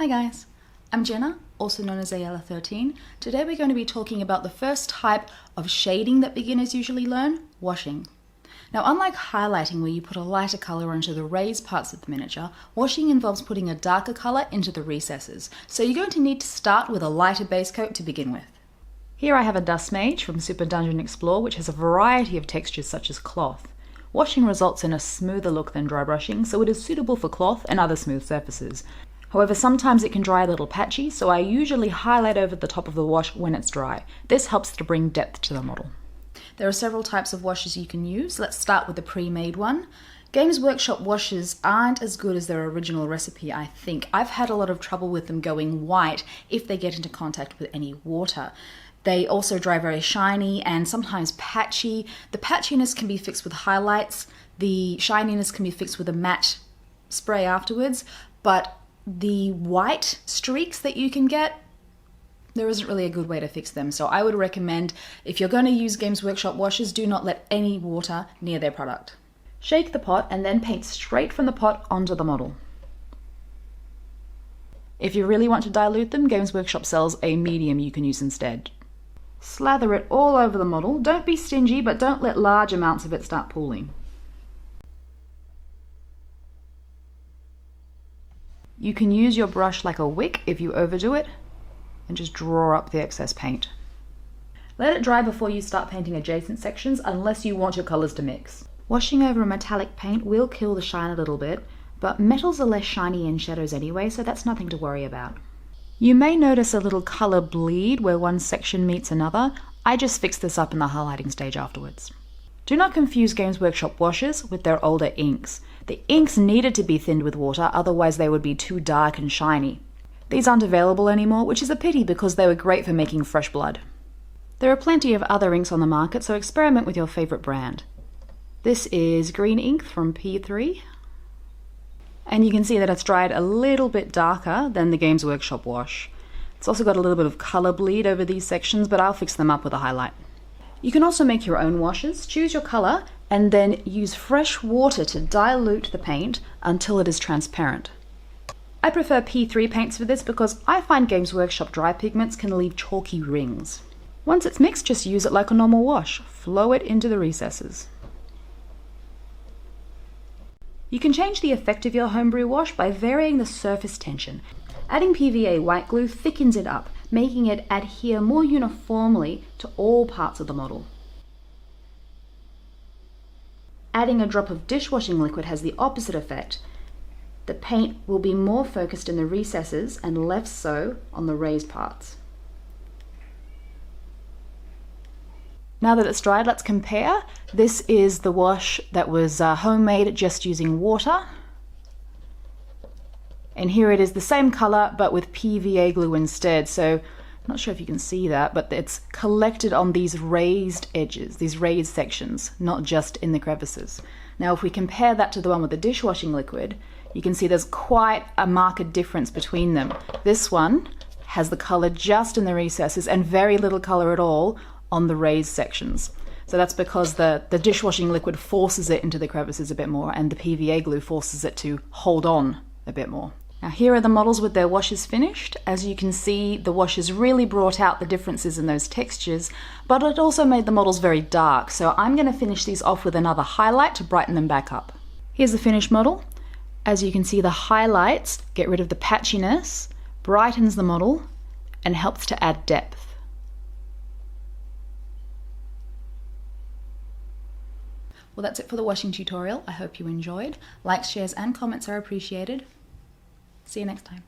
Hi guys, I'm Jenna, also known as Ayala13. Today we're going to be talking about the first type of shading that beginners usually learn, washing. Now, unlike highlighting where you put a lighter colour onto the raised parts of the miniature, washing involves putting a darker colour into the recesses. So you're going to need to start with a lighter base coat to begin with. Here I have a Dust Mage from Super Dungeon Explore, which has a variety of textures such as cloth. Washing results in a smoother look than dry brushing, so it is suitable for cloth and other smooth surfaces. However, sometimes it can dry a little patchy, so I usually highlight over the top of the wash when it's dry. This helps to bring depth to the model. There are several types of washes you can use. Let's start with the pre-made one. Games Workshop washes aren't as good as their original recipe, I think. I've had a lot of trouble with them going white if they get into contact with any water. They also dry very shiny and sometimes patchy. The patchiness can be fixed with highlights. The shininess can be fixed with a matte spray afterwards, but the white streaks that you can get, there isn't really a good way to fix them. So I would recommend, if you're going to use Games Workshop washes, do not let any water near their product. Shake the pot and then paint straight from the pot onto the model. If you really want to dilute them, Games Workshop sells a medium you can use instead. Slather it all over the model. Don't be stingy, but don't let large amounts of it start pooling. You can use your brush like a wick if you overdo it, and just draw up the excess paint. Let it dry before you start painting adjacent sections unless you want your colours to mix. Washing over a metallic paint will kill the shine a little bit, but metals are less shiny in shadows anyway, so that's nothing to worry about. You may notice a little colour bleed where one section meets another. I just fixed this up in the highlighting stage afterwards. Do not confuse Games Workshop washes with their older inks. The inks needed to be thinned with water, otherwise they would be too dark and shiny. These aren't available anymore, which is a pity because they were great for making fresh blood. There are plenty of other inks on the market, so experiment with your favourite brand. This is green ink from P3. And you can see that it's dried a little bit darker than the Games Workshop wash. It's also got a little bit of colour bleed over these sections, but I'll fix them up with a highlight. You can also make your own washes. Choose your colour and then use fresh water to dilute the paint until it is transparent. I prefer P3 paints for this because I find Games Workshop dry pigments can leave chalky rings. Once it's mixed, just use it like a normal wash. Flow it into the recesses. You can change the effect of your homebrew wash by varying the surface tension. Adding PVA white glue thickens it up, making it adhere more uniformly to all parts of the model. Adding a drop of dishwashing liquid has the opposite effect. The paint will be more focused in the recesses and less so on the raised parts. Now that it's dried, let's compare. This is the wash that was homemade just using water. And here it is the same color but with PVA glue instead. So I'm not sure if you can see that, but it's collected on these raised edges, these raised sections, not just in the crevices. Now if we compare that to the one with the dishwashing liquid, you can see there's quite a marked difference between them. This one has the color just in the recesses and very little color at all on the raised sections. So that's because the dishwashing liquid forces it into the crevices a bit more and the PVA glue forces it to hold on a bit more. Now here are the models with their washes finished. As you can see, the washes really brought out the differences in those textures, but it also made the models very dark. So I'm going to finish these off with another highlight to brighten them back up. Here's the finished model. As you can see, the highlights get rid of the patchiness, brightens the model, and helps to add depth. Well, that's it for the washing tutorial. I hope you enjoyed. Likes, shares, and comments are appreciated. See you next time.